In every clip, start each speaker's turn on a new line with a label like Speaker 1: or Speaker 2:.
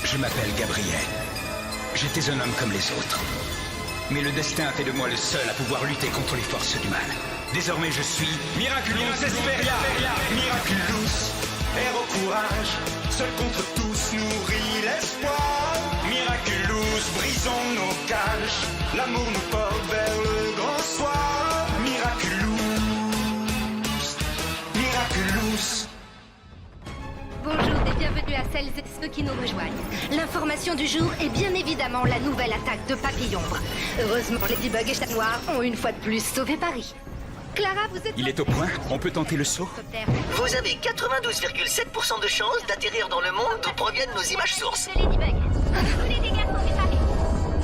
Speaker 1: Je m'appelle Gabriel. J'étais un homme comme les autres. Mais le destin a fait de moi le seul à pouvoir lutter contre les forces du mal. Désormais je suis Miraculous Esperia.
Speaker 2: Miraculous, héros courage, seul contre tous nourrit l'espoir. Miraculous, brisons nos cages, l'amour nous porte vers le grand soir. Miraculous, Miraculous.
Speaker 3: Bonjour et bienvenue à celles et ceux qui nous rejoignent. L'information du jour est bien évidemment la nouvelle attaque de Papillombre. Heureusement, Ladybug et Chat Noir ont une fois de plus sauvé Paris. Clara, vous êtes...
Speaker 1: Il est au point, on peut tenter le saut.
Speaker 4: Vous avez 92,7% de chances d'atterrir dans le monde d'où proviennent nos images sources.
Speaker 3: Ladybug. Tous les dégâts sont réparés.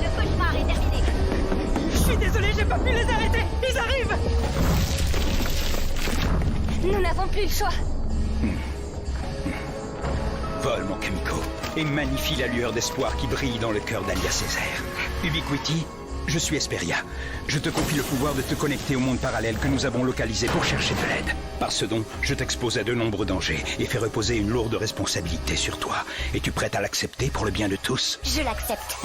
Speaker 3: Le cauchemar est terminé.
Speaker 5: Je suis désolée, j'ai pas pu les arrêter. Ils arrivent.
Speaker 3: Nous n'avons plus le choix.
Speaker 1: Vole, mon Kumiko, et magnifie la lueur d'espoir qui brille dans le cœur d'Alia Césaire. Ubiquity, je suis Esperia. Je te confie le pouvoir de te connecter au monde parallèle que nous avons localisé pour chercher de l'aide. Par ce don, je t'expose à de nombreux dangers et fais reposer une lourde responsabilité sur toi. Es-tu prête à l'accepter pour le bien de tous?
Speaker 3: Je l'accepte.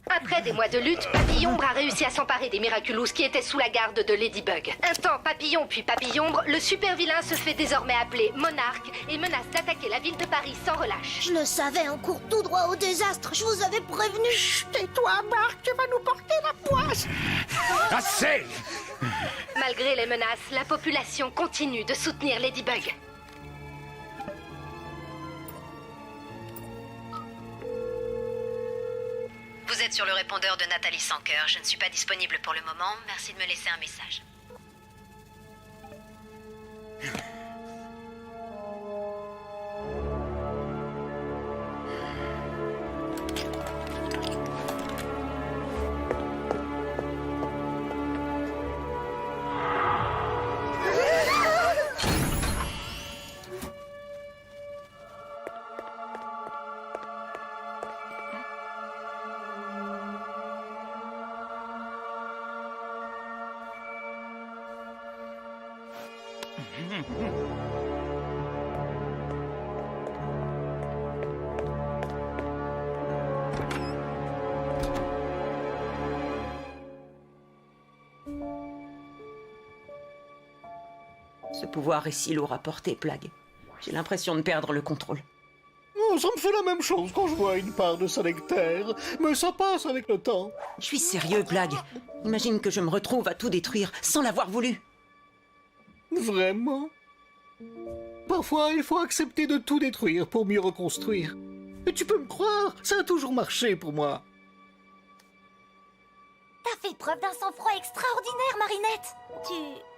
Speaker 3: Après des mois de lutte, Papillombre a réussi à s'emparer des Miraculous qui étaient sous la garde de Ladybug. Un temps Papillon puis Papillombre, le super vilain se fait désormais appeler Monarque et menace d'attaquer la ville de Paris sans relâche.
Speaker 6: Je le savais, on court tout droit au désastre. Je vous avais prévenu. Chut, tais-toi, Marc, tu vas nous porter la poisse.
Speaker 1: Assez!
Speaker 3: Malgré les menaces, la population continue de soutenir Ladybug.
Speaker 7: Vous êtes sur le répondeur de Nathalie Sanker. Je ne suis pas disponible pour le moment. Merci de me laisser un message.
Speaker 5: Ce pouvoir est si lourd à porter, Plague. J'ai l'impression de perdre le contrôle.
Speaker 8: Oh, ça me fait la même chose quand je vois une part de sa nectaire, mais ça passe avec le temps.
Speaker 5: Je suis sérieux, Plague. Imagine que je me retrouve à tout détruire sans l'avoir voulu.
Speaker 8: Vraiment? Parfois, il faut accepter de tout détruire pour mieux reconstruire. Et tu peux me croire, ça a toujours marché pour moi.
Speaker 6: T'as fait preuve d'un sang-froid extraordinaire, Marinette.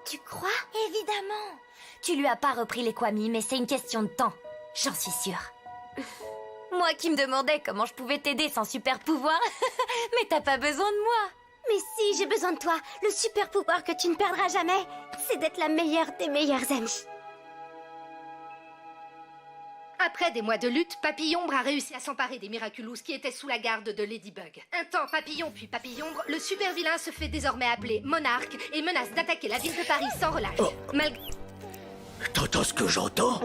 Speaker 6: Tu crois? Évidemment. Tu lui as pas repris les Kwami, mais c'est une question de temps. J'en suis sûre. Moi qui me demandais comment je pouvais t'aider sans super pouvoir. Mais t'as pas besoin de moi. Mais si, j'ai besoin de toi. Le super pouvoir que tu ne perdras jamais, c'est d'être la meilleure des meilleures amies.
Speaker 3: Après des mois de lutte, Papillombre a réussi à s'emparer des Miraculous qui étaient sous la garde de Ladybug. Un temps Papillon puis Papillombre, le super vilain se fait désormais appeler Monarque et menace d'attaquer la ville de Paris sans relâche. Malgré...
Speaker 4: T'entends ce que j'entends?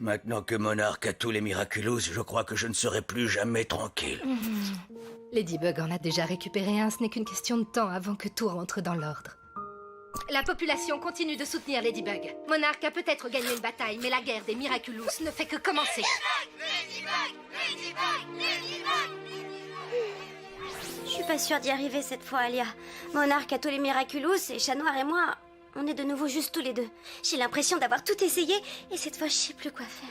Speaker 4: Maintenant que Monarque a tous les Miraculous, je crois que je ne serai plus jamais tranquille.
Speaker 3: Ladybug en a déjà récupéré un, ce n'est qu'une question de temps avant que tout rentre dans l'ordre. La population continue de soutenir Ladybug. Monarch a peut-être gagné une bataille, mais la guerre des Miraculous ne fait que commencer.
Speaker 6: Je suis pas sûre d'y arriver cette fois, Alia. Monarch a tous les Miraculous et Chat Noir et moi, on est de nouveau juste tous les deux. J'ai l'impression d'avoir tout essayé et cette fois, je sais plus quoi faire.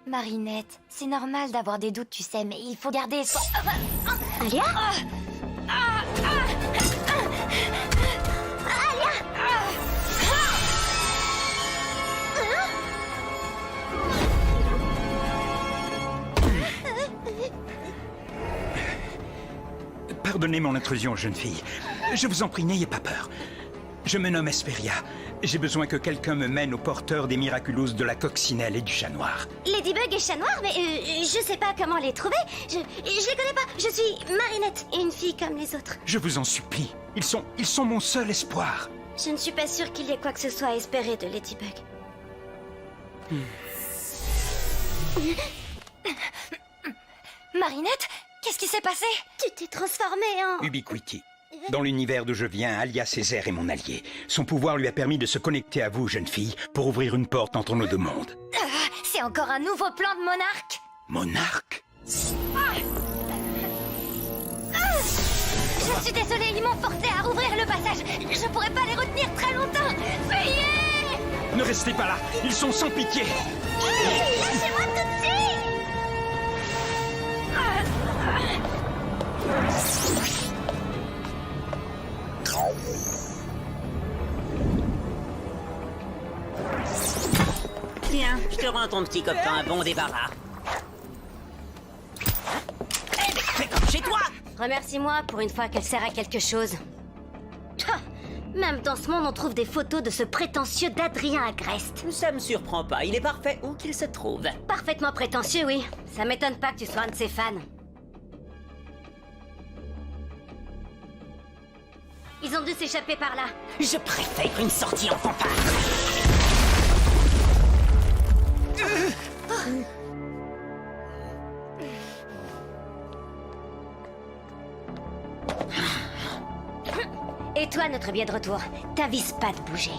Speaker 6: Marinette, c'est normal d'avoir des doutes, tu sais, mais il faut garder espoir. Alia
Speaker 1: Pardonnez mon intrusion, jeune fille. Je vous en prie, n'ayez pas peur. Je me nomme Hesperia. J'ai besoin que quelqu'un me mène au porteur des Miraculous de la Coccinelle et du Chat Noir.
Speaker 6: Ladybug et Chat Noir, mais je sais pas comment les trouver. Je les connais pas. Je suis Marinette, une fille comme les autres.
Speaker 1: Je vous en supplie. Ils sont mon seul espoir.
Speaker 6: Je ne suis pas sûre qu'il y ait quoi que ce soit à espérer de Ladybug. Marinette, qu'est-ce qui s'est passé? Tu t'es transformée en...
Speaker 1: Ubiquity. Dans l'univers d'où je viens, Alia Césaire est mon allié. Son pouvoir lui a permis de se connecter à vous, jeune fille, pour ouvrir une porte entre nos deux mondes.
Speaker 6: C'est encore un nouveau plan de Monarch?
Speaker 1: Monarque?
Speaker 6: Je suis désolée, ils m'ont forcé à rouvrir le passage. Je pourrais pas les retenir très longtemps. Fuyez!
Speaker 1: Ne restez pas là, ils sont sans pitié.
Speaker 6: Lâchez-moi tout de suite!
Speaker 5: Tiens, je te rends ton petit copain un bon débarras. Eh, mais fais comme chez toi!
Speaker 6: Remercie-moi pour une fois qu'elle sert à quelque chose. Même dans ce monde, on trouve des photos de ce prétentieux d'Adrien Agreste.
Speaker 5: Ça me surprend pas, il est parfait où qu'il se trouve.
Speaker 6: Parfaitement prétentieux, oui. Ça m'étonne pas que tu sois un de ses fans. Ils ont dû s'échapper par là.
Speaker 5: Je préfère une sortie en fanfare.
Speaker 6: Et toi, notre bien de retour, t'avises pas de bouger.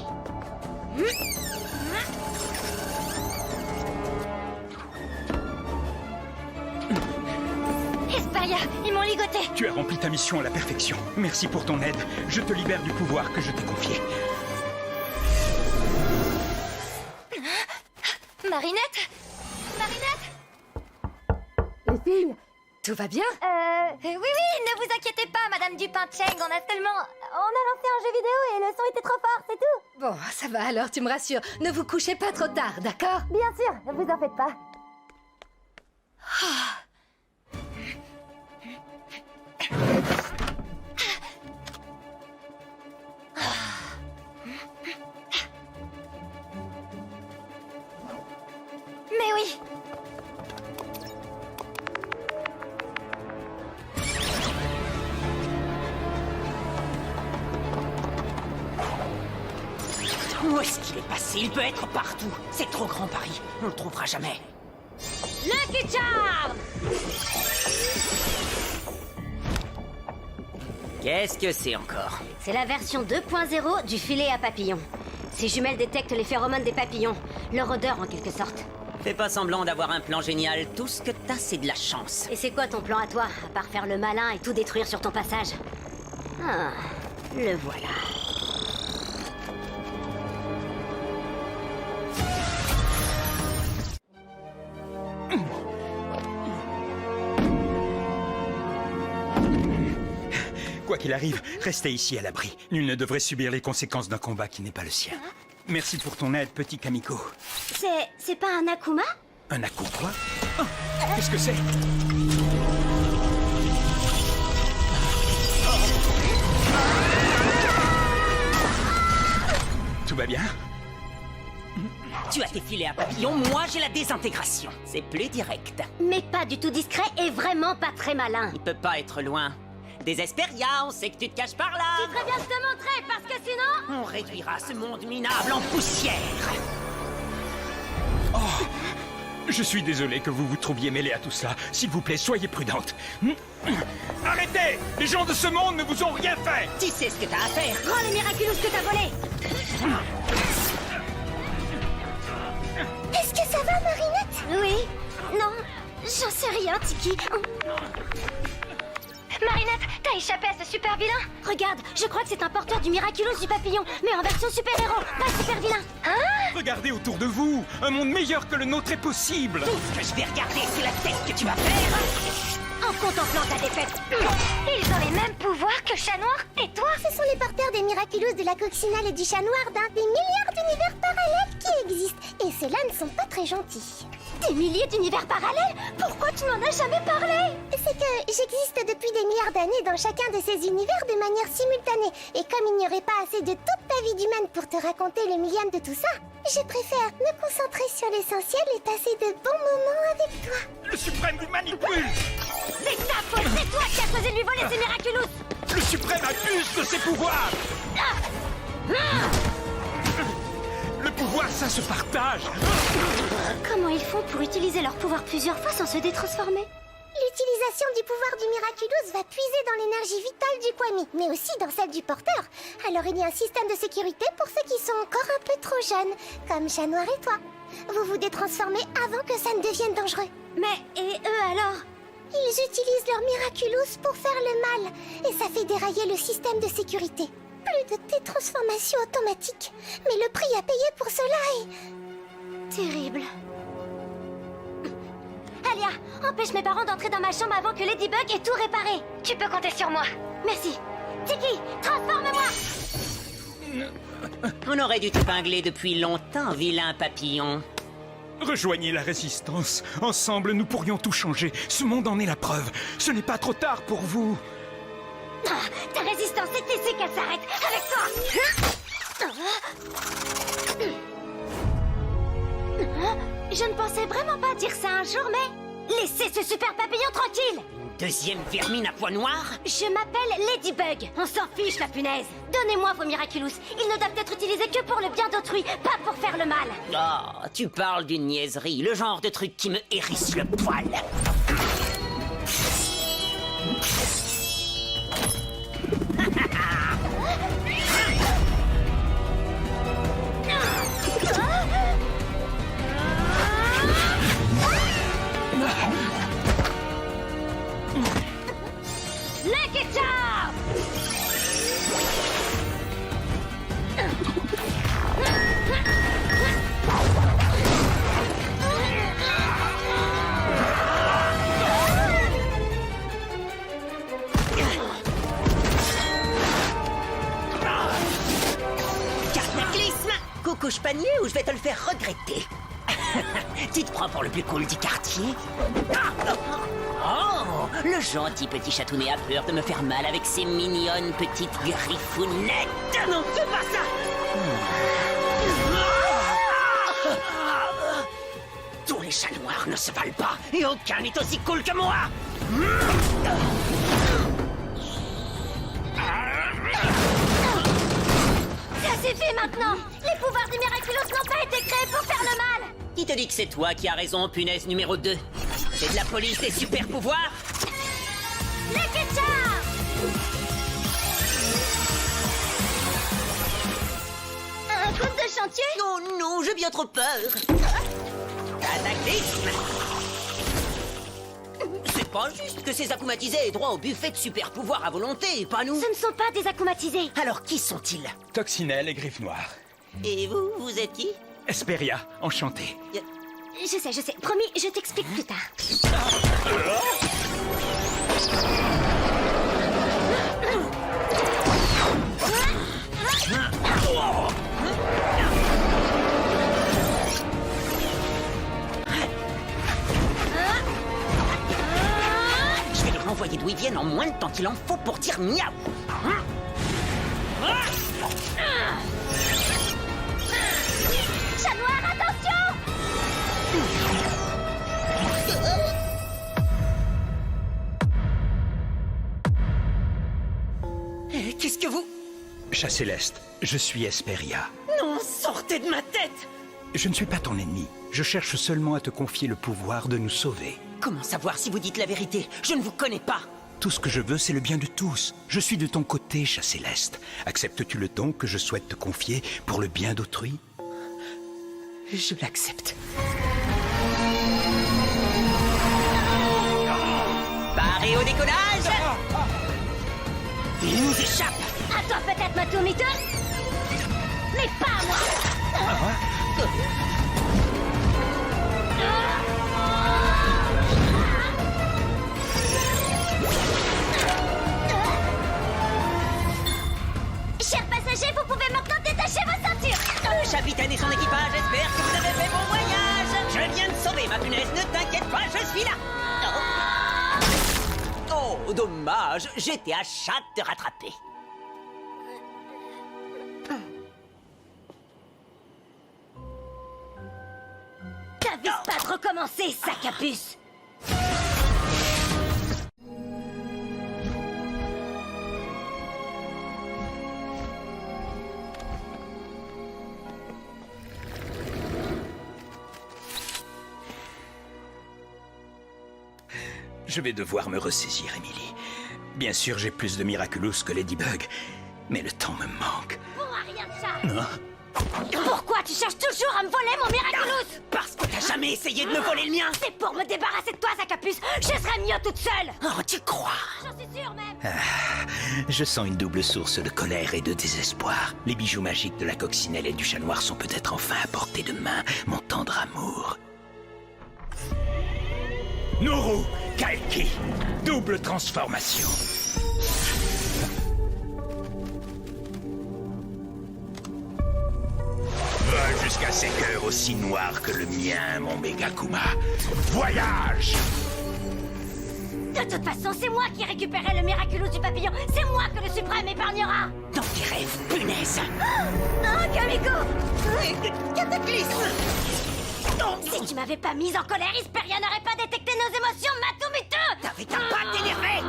Speaker 6: Hesperia, ils m'ont ligoté.
Speaker 1: Tu as rempli ta mission à la perfection. Merci pour ton aide. Je te libère du pouvoir que je t'ai confié.
Speaker 6: Marinette? Marinette?
Speaker 3: Les filles, tout va bien?
Speaker 6: Oui, ne vous inquiétez pas, Madame Dupin-Cheng, on a lancé un jeu vidéo et le son était trop fort, c'est tout.
Speaker 3: Bon, ça va alors, tu me rassures. Ne vous couchez pas trop tard, d'accord?
Speaker 6: Bien sûr, ne vous en faites pas. Mais oui.
Speaker 5: Où est-ce qu'il est passé? Il peut être partout. C'est trop grand, Paris. On le trouvera jamais.
Speaker 6: Lucky Charm!
Speaker 5: Qu'est-ce que c'est encore?
Speaker 6: C'est la version 2.0 du filet à papillons. Ces jumelles détectent les phéromones des papillons, leur odeur en quelque sorte.
Speaker 5: Fais pas semblant d'avoir un plan génial. Tout ce que t'as, c'est de la chance.
Speaker 6: Et c'est quoi ton plan à toi, à part faire le malin et tout détruire sur ton passage? Ah, le voilà.
Speaker 1: Quoi qu'il arrive, restez ici à l'abri. Nul ne devrait subir les conséquences d'un combat qui n'est pas le sien. Merci pour ton aide, petit Kamiko.
Speaker 6: C'est pas un Akuma?
Speaker 1: Un Aku quoi? Oh, qu'est-ce que c'est? Tout va bien?
Speaker 5: Tu as tes filets à papillons, moi j'ai la désintégration. C'est plus direct.
Speaker 6: Mais pas du tout discret et vraiment pas très malin.
Speaker 5: Il peut pas être loin. Des Hesperia, on sait que tu te caches par là.
Speaker 6: Tu ferais bien de te montrer parce que sinon...
Speaker 5: On réduira ce monde minable en poussière.
Speaker 1: Oh, je suis désolé que vous vous trouviez mêlé à tout cela. S'il vous plaît, soyez prudente. Arrêtez! Les gens de ce monde ne vous ont rien fait!
Speaker 5: Tu sais ce que t'as à faire.
Speaker 6: Rends les Miraculous que t'as volés. Est-ce que ça va, Marinette? Oui. Non, j'en sais rien, Tiki. Marinette, t'as échappé à ce super vilain? Regarde, je crois que c'est un porteur du Miraculous du papillon, mais en version super-héros, pas super vilain. Hein?
Speaker 1: Regardez autour de vous. Un monde meilleur que le nôtre est possible.
Speaker 5: Tout ce que je vais regarder, c'est la tête que tu vas faire.
Speaker 6: En contemplant ta défaite. Ils ont les mêmes pouvoirs que Chat Noir et toi? Ce sont les porteurs des Miraculous de la coccinelle et du Chat Noir d'un des milliards d'univers parallèles qui existent. Et ceux-là ne sont pas très gentils. Des milliers d'univers parallèles? Pourquoi tu m'en as jamais parlé? C'est que j'existe depuis des milliards d'années dans chacun de ces univers de manière simultanée. Et comme il n'y aurait pas assez de toute ta vie d'humaine pour te raconter le millième de tout ça, je préfère me concentrer sur l'essentiel et passer de bons moments avec toi.
Speaker 1: Le suprême lui manipule.
Speaker 6: C'est ta faute, c'est toi qui as osé lui voler ses Miraculous.
Speaker 1: Le suprême abuse de ses pouvoirs. Le pouvoir, ça se partage.
Speaker 6: Comment ils font pour utiliser leur pouvoir plusieurs fois sans se détransformer? L'utilisation du pouvoir du Miraculous va puiser dans l'énergie vitale du Kwami, mais aussi dans celle du porteur. Alors il y a un système de sécurité pour ceux qui sont encore un peu trop jeunes, comme Chat Noir et toi. Vous vous détransformez avant que ça ne devienne dangereux. Mais, et eux alors? Ils utilisent leur Miraculous pour faire le mal, et ça fait dérailler le système de sécurité. Plus de détransformation automatique. Mais le prix à payer pour cela est... terrible. Alia, empêche mes parents d'entrer dans ma chambre avant que Ladybug ait tout réparé. Tu peux compter sur moi. Merci. Tiki, transforme-moi.
Speaker 5: On aurait dû t'épingler depuis longtemps, vilain papillon.
Speaker 1: Rejoignez la résistance. Ensemble, nous pourrions tout changer. Ce monde en est la preuve. Ce n'est pas trop tard pour vous.
Speaker 6: Ah, ta résistance est ici qu'elle s'arrête. Avec toi. Je ne pensais vraiment pas dire ça un jour, mais... laissez ce super papillon tranquille.
Speaker 5: Deuxième vermine à pois noir.
Speaker 6: Je m'appelle Ladybug. On s'en fiche, la punaise. Donnez-moi vos Miraculous. Ils ne doivent être utilisés que pour le bien d'autrui, pas pour faire le mal.
Speaker 5: Oh, tu parles d'une niaiserie, le genre de truc qui me hérisse le poil.
Speaker 6: Le ketchup!
Speaker 5: Cataclysme! Coucouche panier ou je vais te le faire regretter. Tu te prends pour le plus cool du quartier? Oh, le gentil petit chatounet a peur de me faire mal avec ses mignonnes petites griffounettes. Non, fais pas ça! Tous les chats noirs ne se valent pas, et aucun n'est aussi cool que moi!
Speaker 6: Ça suffit maintenant! Les pouvoirs des Miraculous n'ont pas été créés pour faire le mal!
Speaker 5: Qui te dit que c'est toi qui as raison, punaise numéro 2? C'est de la police des super pouvoirs?
Speaker 6: Le ketchup! Un coup de chantier?
Speaker 5: Non, non, j'ai bien trop peur. Cataclysme! C'est pas juste que ces akumatisés aient droit au buffet de super pouvoirs à volonté, pas nous.
Speaker 6: Ce ne sont pas des akumatisés.
Speaker 5: Alors qui sont-ils?
Speaker 1: Toxinelle et Griffe Noire.
Speaker 5: Et vous, vous êtes qui?
Speaker 1: Esperia, enchanté.
Speaker 6: Je sais. Promis, je t'explique plus tard.
Speaker 5: Je vais les renvoyer d'où ils viennent en moins de temps qu'il en faut pour dire miaou.
Speaker 6: Chat Noir, attention!
Speaker 5: Qu'est-ce que vous...
Speaker 1: Chat Céleste, je suis Esperia.
Speaker 5: Non, sortez de ma tête!
Speaker 1: Je ne suis pas ton ennemi. Je cherche seulement à te confier le pouvoir de nous sauver.
Speaker 5: Comment savoir si vous dites la vérité? Je ne vous connais pas.
Speaker 1: Tout ce que je veux, c'est le bien de tous. Je suis de ton côté, chat céleste. Acceptes-tu le don que je souhaite te confier pour le bien d'autrui?
Speaker 5: Je l'accepte. Paré au décollage! Il nous échappe!
Speaker 6: À toi peut-être, Matomito? Mais pas à moi! Chers passagers, vous pouvez maintenant détacher vos ceintures!
Speaker 5: Le capitaine et son équipage espèrent que vous avez fait bon voyage! Je viens de sauver ma punaise, ne t'inquiète pas, je suis là! Oh, dommage, j'étais à chat de te rattraper.
Speaker 6: T'avises pas de recommencer, sac à puce!
Speaker 1: Je vais devoir me ressaisir, Emily. Bien sûr, j'ai plus de Miraculous que Ladybug, mais le temps me manque.
Speaker 6: Bon à rien de ça! Pourquoi tu cherches toujours à me voler mon Miraculous?
Speaker 5: Parce que t'as jamais essayé de me voler le mien!
Speaker 6: C'est pour me débarrasser de toi, sac à puce! Je serais mieux toute seule!
Speaker 5: Oh, tu crois?
Speaker 6: J'en suis sûre même!
Speaker 1: Je sens une double source de colère et de désespoir. Les bijoux magiques de la coccinelle et du chat noir sont peut-être enfin à portée de main, mon tendre amour. Nourou, Kalki, double transformation. Va jusqu'à ces cœurs aussi noirs que le mien, mon Megakuma. Voyage!
Speaker 6: De toute façon, c'est moi qui récupérerai le Miraculous du papillon! C'est moi que le suprême épargnera!
Speaker 5: Dans tes rêves, punaise!
Speaker 6: Oh, Kamiko!
Speaker 5: Cataclysme!
Speaker 6: Si tu m'avais pas mise en colère, Hesperia n'aurait pas détecté nos émotions, Matomito!
Speaker 5: T'avais qu'à pas t'énerver!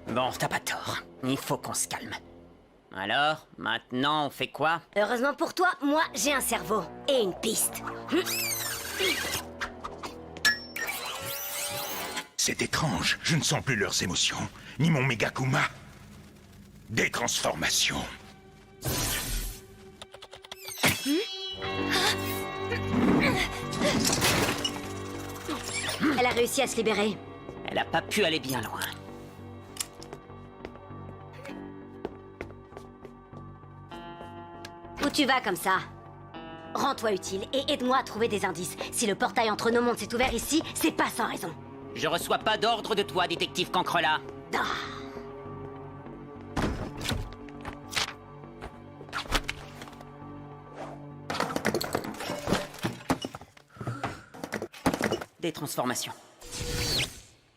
Speaker 5: Bon, t'as pas tort. Il faut qu'on se calme. Alors, maintenant, on fait quoi?
Speaker 6: Heureusement pour toi, moi, j'ai un cerveau. Et une piste.
Speaker 1: C'est étrange, je ne sens plus leurs émotions, ni mon Megakuma. Des transformations.
Speaker 6: Elle a réussi à se libérer.
Speaker 5: Elle a pas pu aller bien loin.
Speaker 6: Où tu vas comme ça? Rends-toi utile et aide-moi à trouver des indices. Si le portail entre nos mondes s'est ouvert ici, c'est pas sans raison.
Speaker 5: Je reçois pas d'ordre de toi, détective Cancrela.
Speaker 6: Ah.
Speaker 5: Des transformations.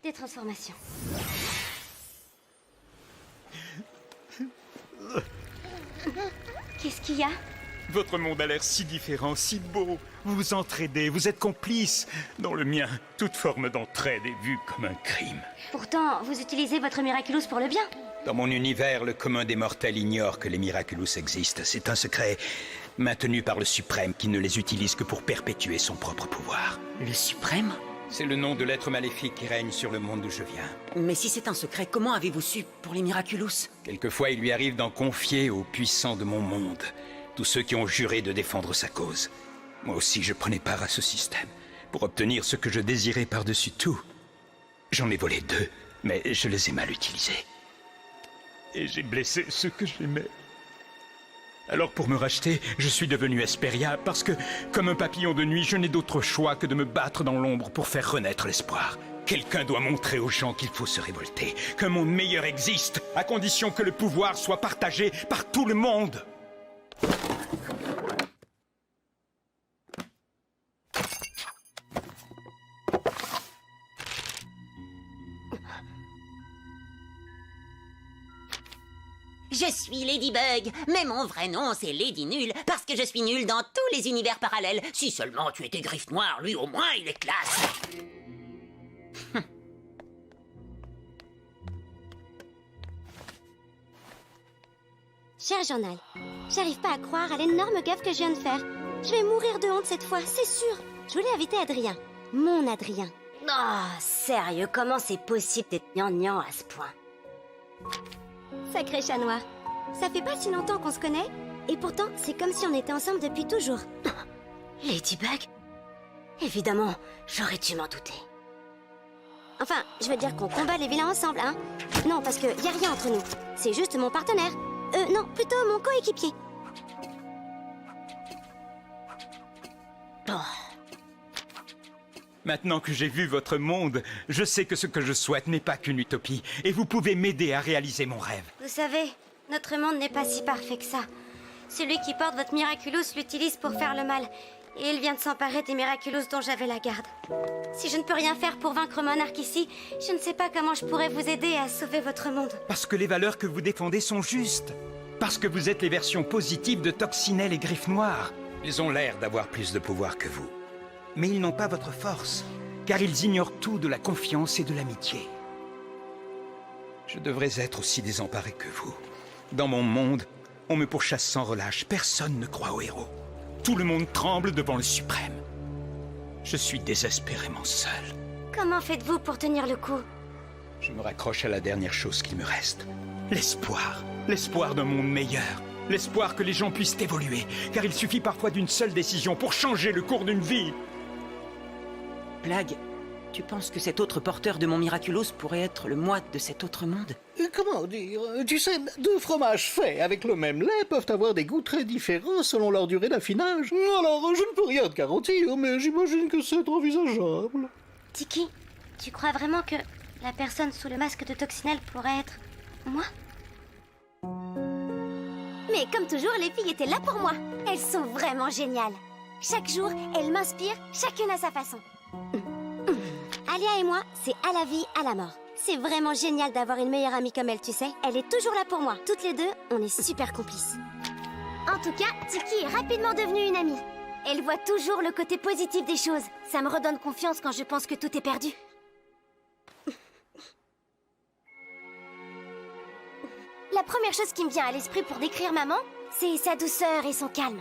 Speaker 6: Des transformations. Qu'est-ce qu'il y a?
Speaker 1: Votre monde a l'air si différent, si beau. Vous vous entraidez, vous êtes complices. Dans le mien, toute forme d'entraide est vue comme un crime.
Speaker 6: Pourtant, vous utilisez votre Miraculous pour le bien.
Speaker 1: Dans mon univers, le commun des mortels ignore que les Miraculous existent. C'est un secret maintenu par le Suprême qui ne les utilise que pour perpétuer son propre pouvoir.
Speaker 5: Le suprême?
Speaker 1: C'est le nom de l'être maléfique qui règne sur le monde d'où je viens.
Speaker 5: Mais si c'est un secret, comment avez-vous su pour les Miraculous?
Speaker 1: Quelquefois, il lui arrive d'en confier aux puissants de mon monde. Tous ceux qui ont juré de défendre sa cause. Moi aussi, je prenais part à ce système pour obtenir ce que je désirais par-dessus tout. J'en ai volé 2, mais je les ai mal utilisés. Et j'ai blessé ceux que j'aimais. Alors pour me racheter, je suis devenu Hesperia parce que, comme un papillon de nuit, je n'ai d'autre choix que de me battre dans l'ombre pour faire renaître l'espoir. Quelqu'un doit montrer aux gens qu'il faut se révolter, qu'un monde meilleur existe, à condition que le pouvoir soit partagé par tout le monde.
Speaker 9: Je suis Ladybug, mais mon vrai nom c'est Lady Nulle, parce que je suis nulle dans tous les univers parallèles. Si seulement tu étais Griffe Noire, lui au moins il est classe.
Speaker 6: Cher journal, j'arrive pas à croire à l'énorme gaffe que je viens de faire. Je vais mourir de honte cette fois, c'est sûr.
Speaker 10: Je voulais inviter Adrien. Mon Adrien. Oh, sérieux, comment c'est possible d'être gnangnan à ce point? Sacré chat noir. Ça fait pas si longtemps qu'on se connaît, et pourtant, c'est comme si on était ensemble depuis toujours. Ladybug? Évidemment, j'aurais dû m'en douter. Enfin, je veux dire qu'on combat les vilains ensemble, hein? Non, parce que y a rien entre nous. C'est juste mon partenaire. Non, plutôt mon coéquipier.
Speaker 1: Oh. Maintenant que j'ai vu votre monde, je sais que ce que je souhaite n'est pas qu'une utopie, et vous pouvez m'aider à réaliser mon rêve.
Speaker 10: Vous savez, notre monde n'est pas si parfait que ça. Celui qui porte votre Miraculous l'utilise pour faire le mal, et il vient de s'emparer des Miraculous dont j'avais la garde. Si je ne peux rien faire pour vaincre Monarque ici, je ne sais pas comment je pourrais vous aider à sauver votre monde.
Speaker 1: Parce que les valeurs que vous défendez sont justes. Parce que vous êtes les versions positives de Toxinelle et Griffe Noire. Ils ont l'air d'avoir plus de pouvoir que vous. Mais ils n'ont pas votre force, car ils ignorent tout de la confiance et de l'amitié. Je devrais être aussi désemparé que vous. Dans mon monde, on me pourchasse sans relâche. Personne ne croit aux héros. Tout le monde tremble devant le suprême. Je suis désespérément seul.
Speaker 10: Comment faites-vous pour tenir le coup?
Speaker 1: Je me raccroche à la dernière chose qui me reste. L'espoir. L'espoir d'un monde meilleur. L'espoir que les gens puissent évoluer. Car il suffit parfois d'une seule décision pour changer le cours d'une vie.
Speaker 5: Plagg, tu penses que cet autre porteur de mon Miraculous pourrait être le moite de cet autre monde?
Speaker 8: Comment dire? Tu sais, deux fromages faits avec le même lait peuvent avoir des goûts très différents selon leur durée d'affinage. Alors, je ne peux rien te garantir, mais j'imagine que c'est envisageable.
Speaker 10: Tiki, tu crois vraiment que la personne sous le masque de Toxinelle pourrait être moi? Mais comme toujours, les filles étaient là pour moi. Elles sont vraiment géniales. Chaque jour, elles m'inspirent, chacune à sa façon. Alia et moi, c'est à la vie, à la mort. C'est vraiment génial d'avoir une meilleure amie comme elle, tu sais. Elle est toujours là pour moi. Toutes les deux, on est super complices. En tout cas, Tiki est rapidement devenue une amie. Elle voit toujours le côté positif des choses. Ça me redonne confiance quand je pense que tout est perdu. La première chose qui me vient à l'esprit pour décrire maman, c'est sa douceur et son calme.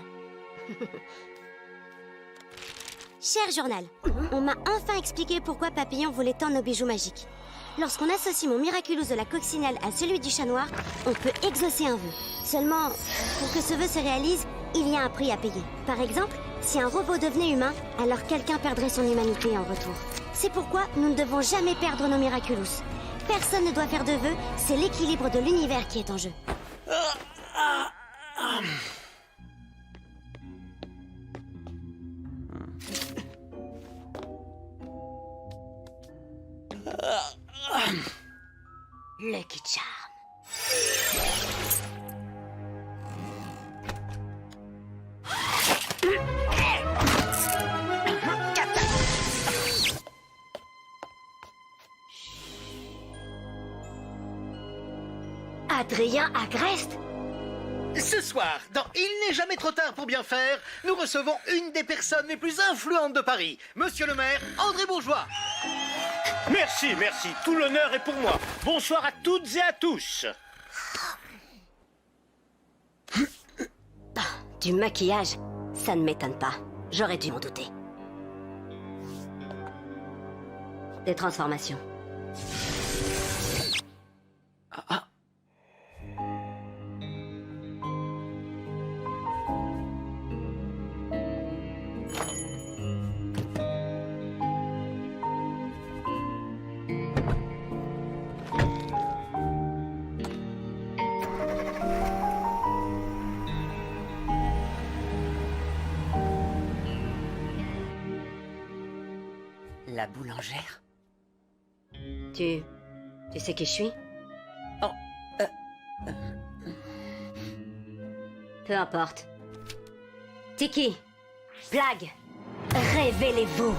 Speaker 10: Cher journal, on m'a enfin expliqué pourquoi Papillon voulait tant nos bijoux magiques. Lorsqu'on associe mon Miraculous de la coccinelle à celui du chat noir, on peut exaucer un vœu. Seulement, pour que ce vœu se réalise, il y a un prix à payer. Par exemple, si un robot devenait humain, alors quelqu'un perdrait son humanité en retour. C'est pourquoi nous ne devons jamais perdre nos Miraculous. Personne ne doit faire de vœux, c'est l'équilibre de l'univers qui est en jeu. Lucky Charm. Adrien Agreste?
Speaker 8: Ce soir, dans Il n'est jamais trop tard pour bien faire, nous recevons une des personnes les plus influentes de Paris, Monsieur le maire André Bourgeois.
Speaker 11: Merci, merci. Tout l'honneur est pour moi. Bonsoir à toutes et à tous.
Speaker 10: Du maquillage, ça ne m'étonne pas. J'aurais dû m'en douter. Des transformations.
Speaker 5: La boulangère?
Speaker 10: Tu sais qui je suis?
Speaker 5: Oh,
Speaker 10: Peu importe. Tiki, Plagg, révélez-vous.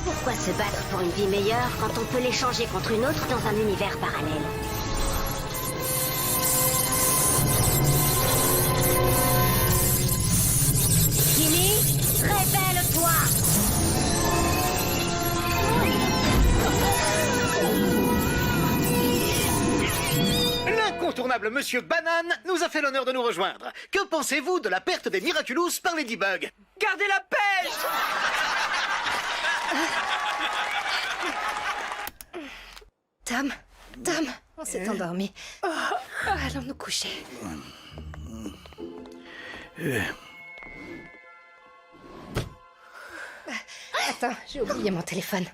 Speaker 10: Pourquoi se battre pour une vie meilleure quand on peut l'échanger contre une autre dans un univers parallèle? Timmy, révèle-toi!
Speaker 8: L'incontournable Monsieur Banane nous a fait l'honneur de nous rejoindre. Que pensez-vous de la perte des Miraculous par Ladybug?
Speaker 5: Gardez la pêche!
Speaker 3: Tom, on s'est endormi. Allons nous coucher. Attends, j'ai oublié mon téléphone.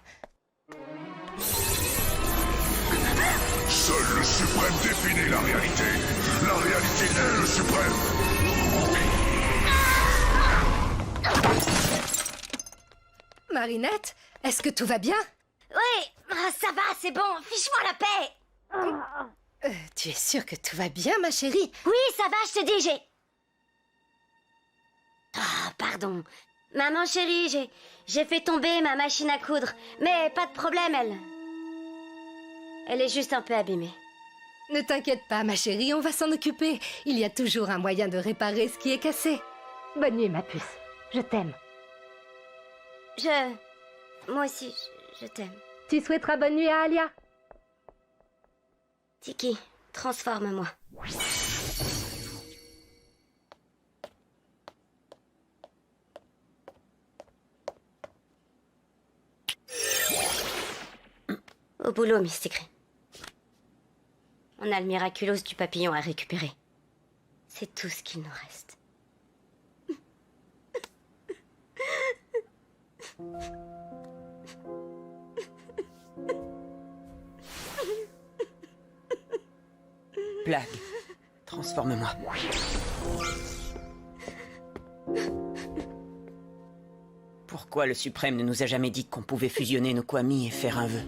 Speaker 2: Seul le suprême définit la réalité. La réalité est le suprême.
Speaker 3: Marinette, est-ce que tout va bien?
Speaker 6: Oui, ça va, c'est bon, fiche-moi la paix.
Speaker 3: Tu es sûre que tout va bien, ma chérie?
Speaker 10: Oui, ça va, je te dis, j'ai... Ah, pardon. Maman chérie, j'ai fait tomber ma machine à coudre. Mais pas de problème, elle est juste un peu abîmée.
Speaker 3: Ne t'inquiète pas, ma chérie, on va s'en occuper. Il y a toujours un moyen de réparer ce qui est cassé. Bonne nuit, ma puce. Je t'aime.
Speaker 10: Moi aussi, je t'aime.
Speaker 3: Tu souhaiteras bonne nuit à Alia?
Speaker 10: Tiki, transforme-moi. Au boulot, Miss Secret. On a le miraculous du papillon à récupérer. C'est tout ce qu'il nous reste.
Speaker 5: Plague, transforme-moi. Pourquoi le Suprême ne nous a jamais dit qu'on pouvait fusionner nos Kwami et faire un vœu?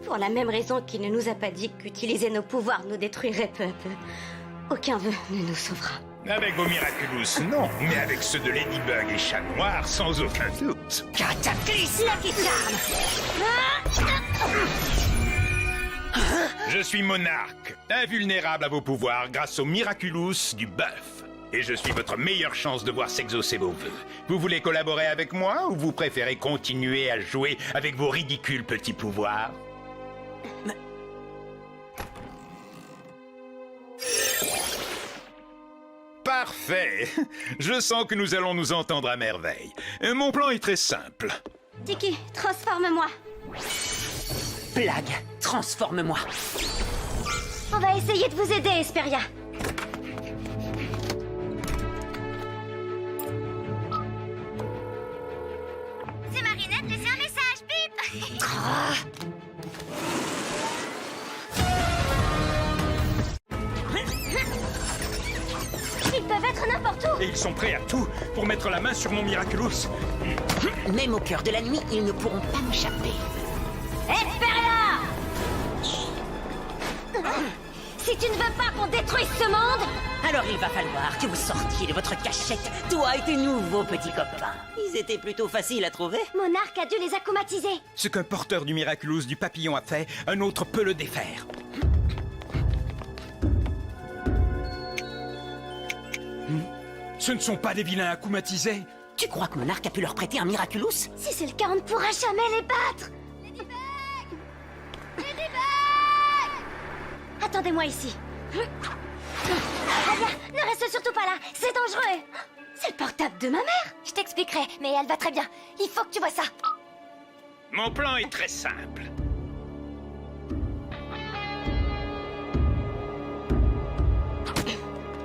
Speaker 10: Pour la même raison qu'il ne nous a pas dit qu'utiliser nos pouvoirs nous détruirait peu à peu. Aucun vœu ne nous sauvera.
Speaker 1: Avec vos miraculous, non, mais avec ceux de Ladybug et Chat Noir, sans aucun doute.
Speaker 10: Cataclysme Lucky Charm.
Speaker 1: Je suis monarque, invulnérable à vos pouvoirs grâce au miraculous du bœuf. Et je suis votre meilleure chance de voir s'exaucer vos vœux. Vous voulez collaborer avec moi ou vous préférez continuer à jouer avec vos ridicules petits pouvoirs? Parfait. Je sens que nous allons nous entendre à merveille. Mon plan est très simple.
Speaker 10: Tiki, transforme-moi.
Speaker 5: Plague, transforme-moi.
Speaker 10: On va essayer de vous aider, Esperia.
Speaker 6: C'est Marinette, laissez un message, bip.
Speaker 10: Ils peuvent être n'importe où.
Speaker 1: Et ils sont prêts à tout pour mettre la main sur mon miraculous.
Speaker 9: Même au cœur de la nuit, ils ne pourront pas m'échapper.
Speaker 10: Esperia! Si tu ne veux pas qu'on détruise ce monde...
Speaker 9: Alors il va falloir que vous sortiez de votre cachette, toi et tes nouveaux petits copains. Ils étaient plutôt faciles à trouver.
Speaker 10: Monarque a dû les acclimatiser.
Speaker 1: Ce qu'un porteur du miraculous du papillon a fait, un autre peut le défaire. Ce ne sont pas des vilains acclimatisés.
Speaker 9: Tu crois que Monarque a pu leur prêter un miraculous?
Speaker 10: Si c'est le cas, on ne pourra jamais les battre. Attendez-moi ici. Alia, ne reste surtout pas là, c'est dangereux. C'est le portable de ma mère.
Speaker 6: Je t'expliquerai, mais elle va très bien. Il faut que tu vois ça.
Speaker 1: Mon plan est très simple.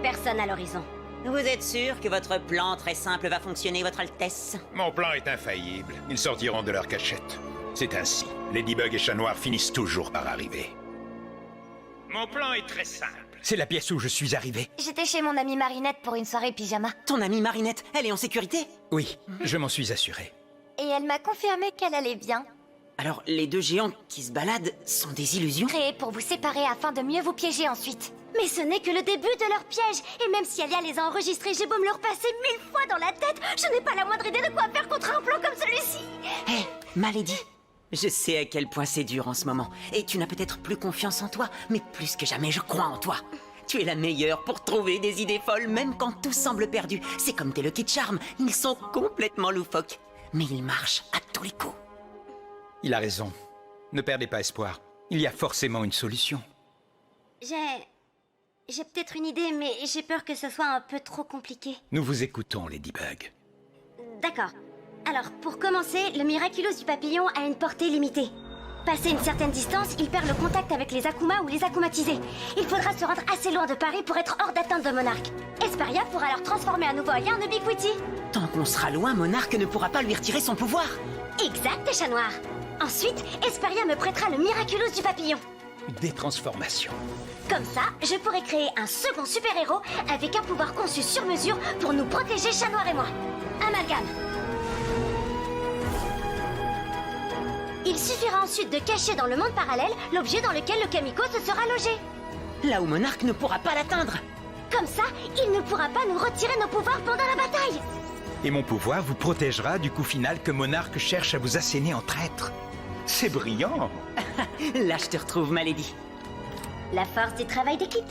Speaker 10: Personne à l'horizon.
Speaker 9: Vous êtes sûr que votre plan très simple va fonctionner, Votre Altesse?
Speaker 1: Mon plan est infaillible. Ils sortiront de leur cachette. C'est ainsi. Ladybug et Chat Noir finissent toujours par arriver. Mon plan est très simple. C'est la pièce où je suis arrivé.
Speaker 6: J'étais chez mon amie Marinette pour une soirée pyjama.
Speaker 9: Ton amie Marinette, elle est en sécurité?
Speaker 1: Oui, je m'en suis assuré.
Speaker 6: Et elle m'a confirmé qu'elle allait bien.
Speaker 9: Alors, les deux géants qui se baladent sont des illusions?
Speaker 6: Créées pour vous séparer afin de mieux vous piéger ensuite.
Speaker 10: Mais ce n'est que le début de leur piège. Et même si Alia les a enregistrés, j'ai beau me leur passer 1000 fois dans la tête, je n'ai pas la moindre idée de quoi faire contre un plan comme celui-ci.
Speaker 9: Hé, Malady, je sais à quel point c'est dur en ce moment. Et tu n'as peut-être plus confiance en toi, mais plus que jamais, je crois en toi. Tu es la meilleure pour trouver des idées folles, même quand tout semble perdu. C'est comme tes Lucky Charms, ils sont complètement loufoques. Mais ils marchent à tous les coups.
Speaker 1: Il a raison. Ne perdez pas espoir. Il y a forcément une solution.
Speaker 10: j'ai peut-être une idée, mais j'ai peur que ce soit un peu trop compliqué.
Speaker 1: Nous vous écoutons, Ladybug.
Speaker 10: D'accord. Alors, pour commencer, le Miraculous du papillon a une portée limitée. Passé une certaine distance, il perd le contact avec les Akuma ou les akumatisés. Il faudra se rendre assez loin de Paris pour être hors d'atteinte de Monarque. Esperia pourra alors transformer un nouveau alien en Ubiquity.
Speaker 9: Tant qu'on sera loin, Monarque ne pourra pas lui retirer son pouvoir.
Speaker 10: Exact, chat noir. Ensuite, Esperia me prêtera le Miraculous du papillon.
Speaker 1: Des transformations.
Speaker 10: Comme ça, je pourrai créer un second super-héros avec un pouvoir conçu sur mesure pour nous protéger, chat noir et moi. Amalgame. Il suffira ensuite de cacher dans le monde parallèle l'objet dans lequel le Kamiko se sera logé.
Speaker 9: Là où Monarque ne pourra pas l'atteindre.
Speaker 10: Comme ça, il ne pourra pas nous retirer nos pouvoirs pendant la bataille.
Speaker 1: Et mon pouvoir vous protégera du coup final que Monarque cherche à vous asséner en traître. C'est brillant.
Speaker 9: Là, je te retrouve, ma lady.
Speaker 10: La force du travail d'équipe.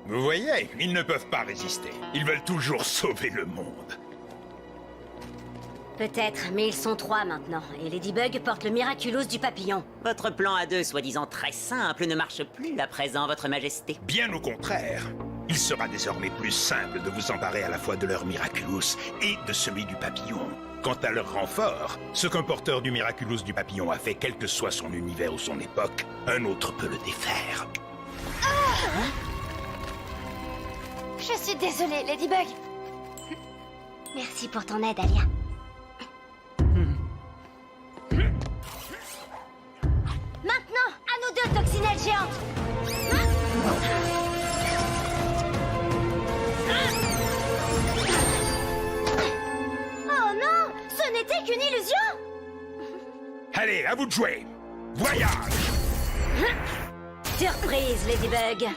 Speaker 12: Vous voyez, ils ne peuvent pas résister. Ils veulent toujours sauver le monde.
Speaker 10: Peut-être, mais ils sont 3 maintenant, et Ladybug porte le Miraculous du papillon.
Speaker 9: Votre plan à 2, soi-disant très simple, ne marche plus à présent, votre majesté.
Speaker 12: Bien au contraire. Il sera désormais plus simple de vous emparer à la fois de leur Miraculous et de celui du papillon. Quant à leur renfort, ce qu'un porteur du Miraculous du papillon a fait, quel que soit son univers ou son époque, un autre peut le défaire.
Speaker 6: Je suis désolée, Ladybug.
Speaker 10: Merci pour ton aide, Alia. Maintenant, à nous 2, coccinelles géantes. Oh non, ce n'était qu'une illusion.
Speaker 12: Allez, à vous de jouer. Voyage.
Speaker 10: Surprise, Ladybug.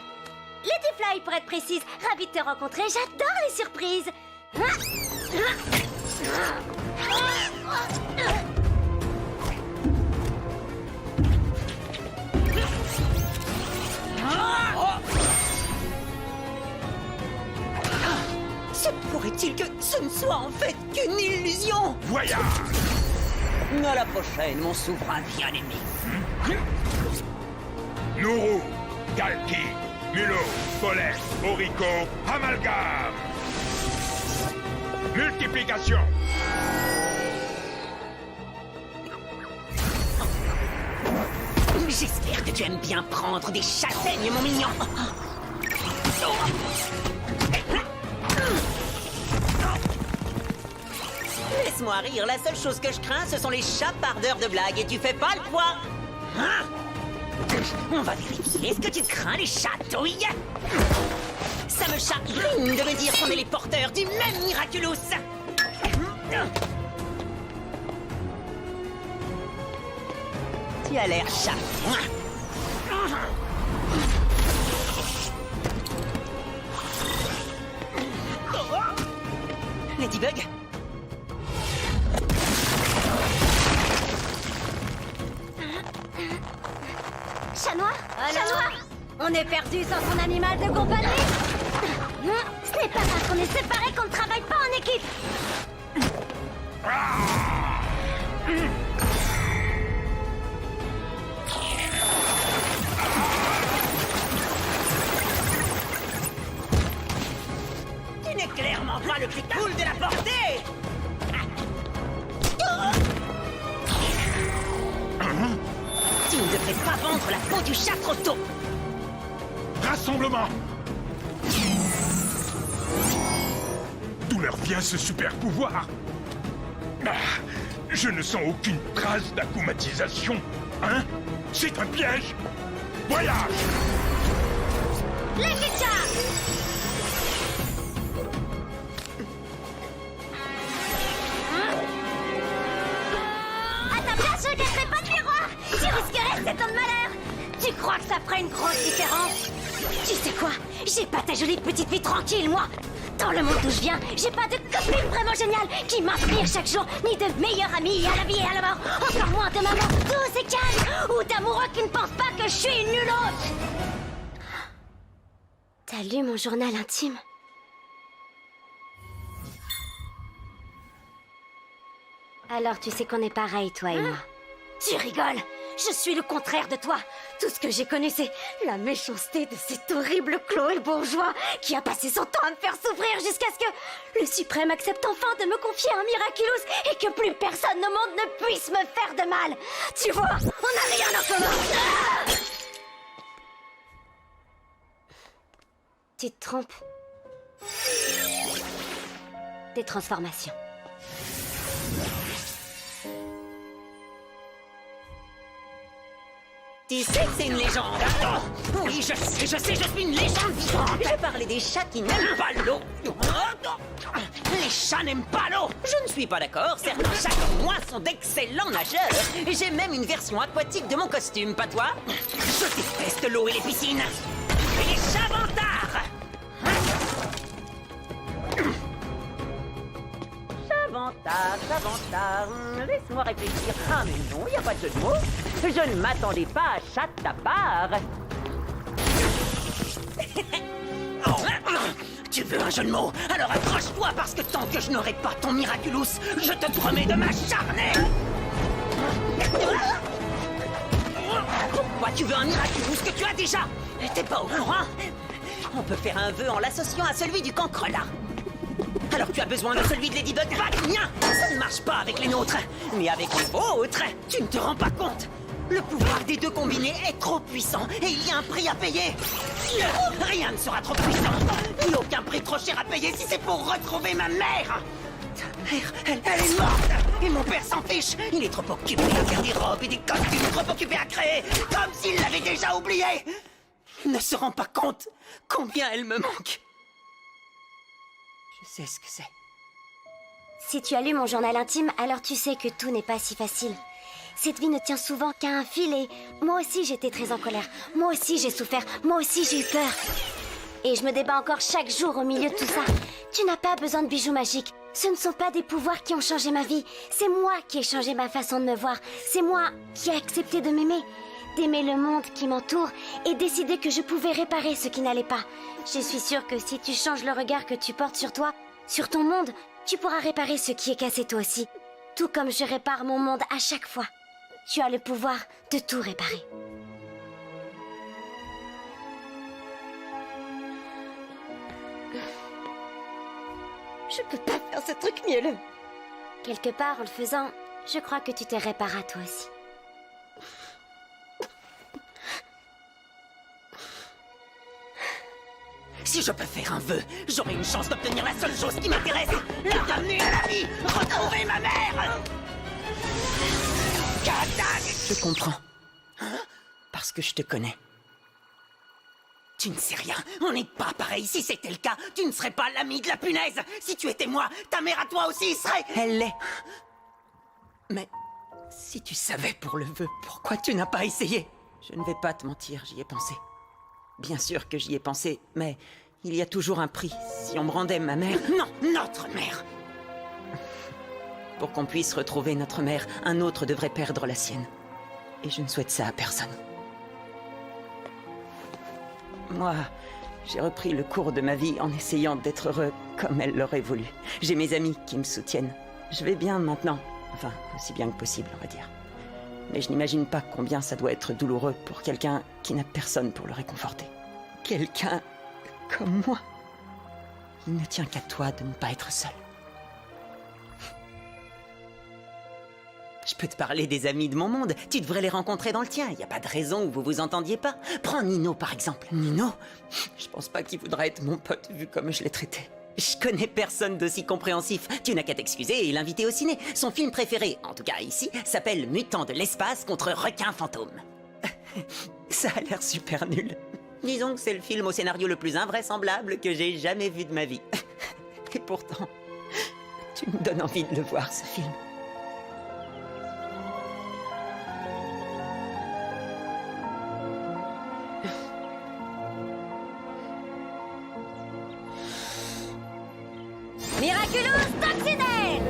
Speaker 10: Ladyfly, pour être précise. Ravie de te rencontrer, j'adore les surprises.
Speaker 9: Se pourrait-il que ce ne soit en fait qu'une illusion?
Speaker 12: Voyage.
Speaker 9: À la prochaine, mon souverain bien-aimé.
Speaker 12: Nourou, Kalki, Mulot, Polès, Orico, Amalgame. Multiplication.
Speaker 9: J'espère que tu aimes bien prendre des châtaignes, mon mignon. Laisse-moi rire, la seule chose que je crains, ce sont les chapardeurs de blagues, et tu fais pas le poids. Hein? On va vérifier. Est-ce que tu crains les chatouilles? Ça me chagrine de me dire qu'on est les porteurs du même Miraculous. Tu as l'air chat. Ladybug?
Speaker 10: Chat noir? Chat noir? On est perdu sans son animal de compagnie? Ce n'est pas parce qu'on est séparés qu'on ne travaille pas en équipe.
Speaker 9: Tu n'es clairement pas le plus cool de la portée. Tu ne devrais pas vendre la peau du chat trop tôt.
Speaker 12: Rassemblement. D'où leur vient ce super pouvoir? Je ne sens aucune trace d'akumatisation. Hein? C'est un piège. Voyage.
Speaker 10: Les Kitchas! À ta place, je gâterai pas de miroir! Tu risquerais 7 ans de malheur! Tu crois que ça ferait une grosse différence? Tu sais quoi? J'ai pas ta jolie petite vie tranquille, moi! Dans le monde d'où je viens, j'ai pas de copine vraiment géniale qui m'inspire chaque jour, ni de meilleure amie à la vie et à la mort, encore moins de maman douce et calme, ou d'amoureux qui ne pense pas que je suis une nulle autre! T'as lu mon journal intime? Alors tu sais qu'on est pareil, toi et moi. Tu rigoles? Je suis le contraire de toi. Tout ce que j'ai connu, c'est la méchanceté de cet horrible Chloé bourgeois qui a passé son temps à me faire souffrir jusqu'à ce que le suprême accepte enfin de me confier un Miraculous et que plus personne au monde ne puisse me faire de mal. Tu vois, on n'a rien en commun. Ah! Tu te trompes. Des transformations.
Speaker 9: Tu sais que c'est une légende. Oui, je sais, je suis une légende vivante. Je parlais des chats qui n'aiment pas l'eau. Les chats n'aiment pas l'eau. Je ne suis pas d'accord. Certains chats comme moi sont d'excellents nageurs. J'ai même une version aquatique de mon costume, pas toi? Je déteste l'eau et les piscines. Et les chavantards. Chavantards, laisse-moi réfléchir. Ah mais non, il n'y a pas de jeu de mots. Je ne m'attendais pas à chat de ta part. Tu veux un jeu de mots? Alors accroche-toi parce que tant que je n'aurai pas ton Miraculous, je te promets de m'acharner. Pourquoi tu veux un Miraculous que tu as déjà? T'es pas au courant? On peut faire un vœu en l'associant à celui du cancrelat. Alors tu as besoin de celui de Ladybug, pas du mien. Ça ne marche pas avec les nôtres. Mais avec les vôtres, tu ne te rends pas compte. Le pouvoir des deux combinés est trop puissant et il y a un prix à payer. Rien ne sera trop puissant. Ni aucun prix trop cher à payer si c'est pour retrouver ma mère. Ta mère, elle est morte. Et mon père s'en fiche. Il est trop occupé à faire des robes et des costumes, trop occupé à créer, comme s'il l'avait déjà oublié. Il ne se rend pas compte combien elle me manque. Je sais ce que c'est.
Speaker 10: Si tu as lu mon journal intime, alors tu sais que tout n'est pas si facile. Cette vie ne tient souvent qu'à un fil et moi aussi j'étais très en colère. Moi aussi j'ai souffert. Moi aussi j'ai eu peur. Et je me débat encore chaque jour au milieu de tout ça. Tu n'as pas besoin de bijoux magiques. Ce ne sont pas des pouvoirs qui ont changé ma vie. C'est moi qui ai changé ma façon de me voir. C'est moi qui ai accepté de m'aimer. D'aimer le monde qui m'entoure et décider que je pouvais réparer ce qui n'allait pas. Je suis sûre que si tu changes le regard que tu portes sur toi, sur ton monde, tu pourras réparer ce qui est cassé toi aussi. Tout comme je répare mon monde à chaque fois. Tu as le pouvoir de tout réparer. Je peux pas faire ce truc mielleux. Quelque part, en le faisant, je crois que tu te répares à toi aussi.
Speaker 9: Si je peux faire un vœu, j'aurai une chance d'obtenir la seule chose qui m'intéresse, la ramener à la vie, retrouver ma mère. Je comprends. Parce que je te connais. Tu ne sais rien, on n'est pas pareil. Si c'était le cas, tu ne serais pas l'ami de la punaise. Si tu étais moi, ta mère à toi aussi serait... Elle l'est. Mais si tu savais pour le vœu, pourquoi tu n'as pas essayé? Je ne vais pas te mentir, j'y ai pensé. Bien sûr que j'y ai pensé, mais il y a toujours un prix. Si on me rendait ma mère... Non, notre mère! Pour qu'on puisse retrouver notre mère, un autre devrait perdre la sienne. Et je ne souhaite ça à personne. Moi, j'ai repris le cours de ma vie en essayant d'être heureux comme elle l'aurait voulu. J'ai mes amis qui me soutiennent. Je vais bien maintenant. Enfin, aussi bien que possible, on va dire. Mais je n'imagine pas combien ça doit être douloureux pour quelqu'un qui n'a personne pour le réconforter. Quelqu'un comme moi. Il ne tient qu'à toi de ne pas être seul. Je peux te parler des amis de mon monde. Tu devrais les rencontrer dans le tien. Il n'y a pas de raison où vous vous entendiez pas. Prends Nino, par exemple. Nino? Je pense pas qu'il voudra être mon pote vu comme je l'ai traité. Je connais personne d'aussi compréhensif. Tu n'as qu'à t'excuser et l'inviter au ciné. Son film préféré, en tout cas ici, s'appelle Mutant de l'espace contre requin fantôme. Ça a l'air super nul. Disons que c'est le film au scénario le plus invraisemblable que j'ai jamais vu de ma vie. Et pourtant, tu me donnes envie de le voir, ce film.
Speaker 10: Miraculous Toxidel!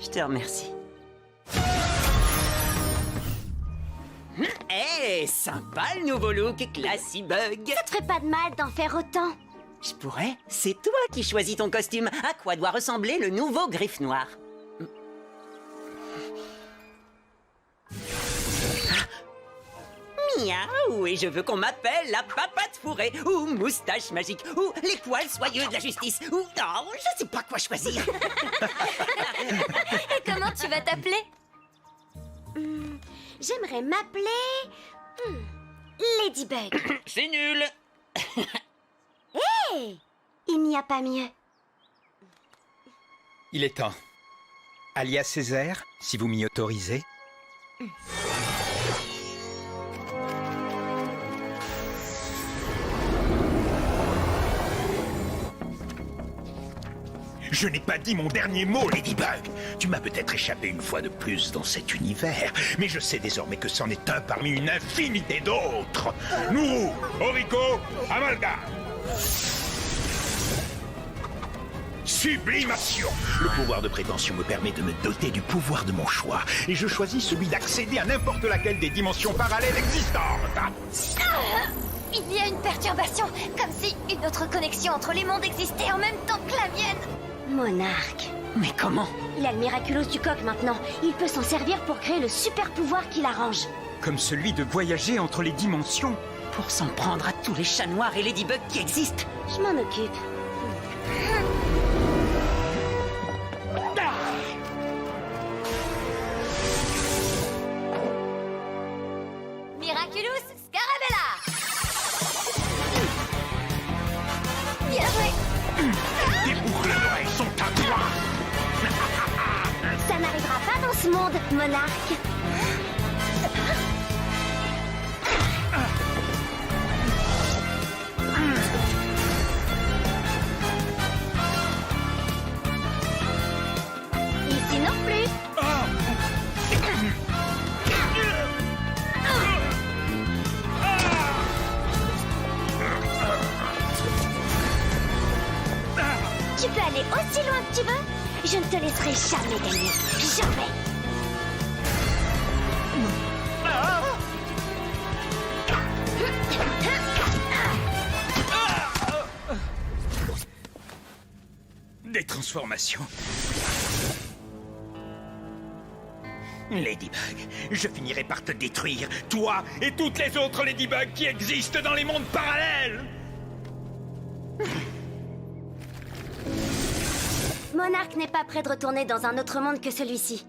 Speaker 9: Je te remercie. Eh, sympa le nouveau look, Classy Bug.
Speaker 10: Ça te ferait pas de mal d'en faire autant?
Speaker 9: Je pourrais. C'est toi qui choisis ton costume. À quoi doit ressembler le nouveau Griffe Noir? Miaou, et je veux qu'on m'appelle la papate fourrée, ou moustache magique, ou les poils soyeux de la justice, ou... Oh, je sais pas quoi choisir.
Speaker 6: Et comment tu vas t'appeler?
Speaker 10: J'aimerais m'appeler... Ladybug.
Speaker 9: C'est nul.
Speaker 10: Hé! Il n'y a pas mieux.
Speaker 1: Il est temps. Alias Césaire, si vous m'y autorisez.
Speaker 12: Je n'ai pas dit mon dernier mot, Ladybug. Tu m'as peut-être échappé une fois de plus dans cet univers, mais je sais désormais que c'en est un parmi une infinité d'autres. Nourou, Orico, Amalgame. Sublimation. Le pouvoir de prétention me permet de me doter du pouvoir de mon choix, et je choisis celui d'accéder à n'importe laquelle des dimensions parallèles existantes.
Speaker 6: Il y a une perturbation, comme si une autre connexion entre les mondes existait en même temps que la mienne.
Speaker 10: Monarque.
Speaker 9: Mais comment?
Speaker 10: Il a le Miraculous du coq maintenant. Il peut s'en servir pour créer le super pouvoir qui l'arrange.
Speaker 1: Comme celui de voyager entre les dimensions.
Speaker 9: Pour s'en prendre à tous les chats noirs et Ladybug qui existent.
Speaker 10: Je m'en occupe.
Speaker 6: Miraculous Scarabella. Bien joué.
Speaker 12: Tes boucles d'oreilles sont à toi.
Speaker 10: Ça n'arrivera pas dans ce monde, monarque. Ici non plus. Tu peux aller aussi loin que tu veux. Je ne te laisserai jamais gagner. Jamais.
Speaker 1: Des transformations. Ladybug, je finirai par te détruire, toi et toutes les autres Ladybugs qui existent dans les mondes parallèles.
Speaker 10: Monarque n'est pas prêt de retourner dans un autre monde que celui-ci.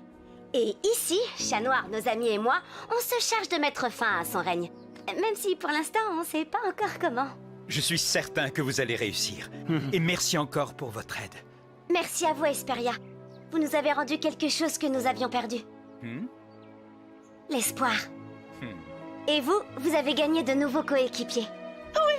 Speaker 10: Et ici, Chat Noir, nos amis et moi, on se charge de mettre fin à son règne. Même si pour l'instant, on ne sait pas encore comment.
Speaker 1: Je suis certain que vous allez réussir. Et merci encore pour votre aide.
Speaker 10: Merci à vous, Hesperia. Vous nous avez rendu quelque chose que nous avions perdu. L'espoir. Et vous, vous avez gagné de nouveaux coéquipiers.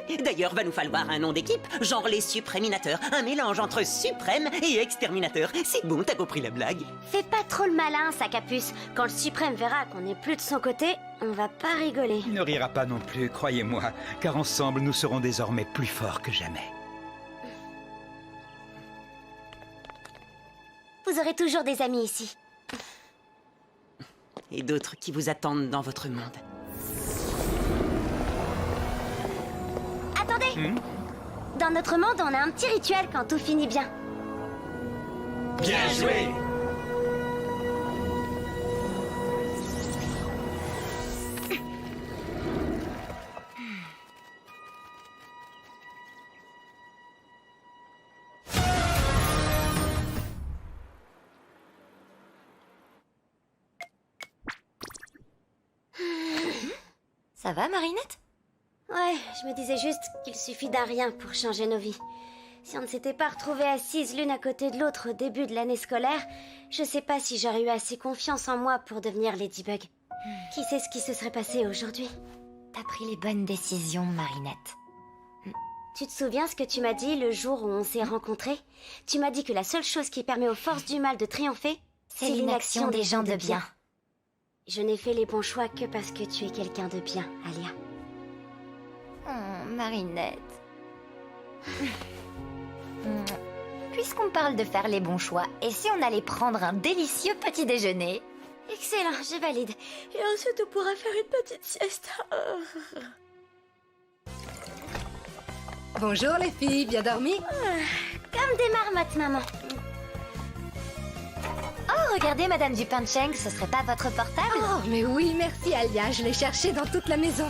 Speaker 9: Oui, d'ailleurs, va nous falloir un nom d'équipe, genre les Supréminateurs, un mélange entre Suprême et Exterminateur. C'est bon, t'as compris la blague?
Speaker 10: Fais pas trop le malin, Sacapuce. Quand le Suprême verra qu'on n'est plus de son côté, on va pas rigoler.
Speaker 1: Il ne rira pas non plus, croyez-moi, car ensemble nous serons désormais plus forts que jamais.
Speaker 10: Vous aurez toujours des amis ici.
Speaker 9: Et d'autres qui vous attendent dans votre monde.
Speaker 10: Attendez! Dans notre monde, on a un petit rituel quand tout finit bien.
Speaker 1: Bien joué!
Speaker 6: Ça va, Marinette?
Speaker 10: Ouais, je me disais juste qu'il suffit d'un rien pour changer nos vies. Si on ne s'était pas retrouvées assises l'une à côté de l'autre au début de l'année scolaire, je sais pas si j'aurais eu assez confiance en moi pour devenir Ladybug. Qui sait ce qui se serait passé aujourd'hui?
Speaker 6: T'as pris les bonnes décisions, Marinette.
Speaker 10: Tu te souviens ce que tu m'as dit le jour où on s'est rencontrés? Tu m'as dit que la seule chose qui permet aux forces du mal de triompher,
Speaker 6: C'est l'inaction des gens de bien.
Speaker 10: Je n'ai fait les bons choix que parce que tu es quelqu'un de bien, Alia.
Speaker 6: Oh, Marinette. Puisque qu'on parle de faire les bons choix. Et si on allait prendre un délicieux petit déjeuner?
Speaker 10: Excellent, je valide. Et ensuite, on pourra faire une petite sieste.
Speaker 3: Bonjour les filles, bien dormi?
Speaker 10: Comme des marmottes, maman.
Speaker 6: Oh, regardez, Madame Dupain-Cheng, ce serait pas votre portable?
Speaker 3: Oh, mais oui, merci Alia, je l'ai cherché dans toute la maison.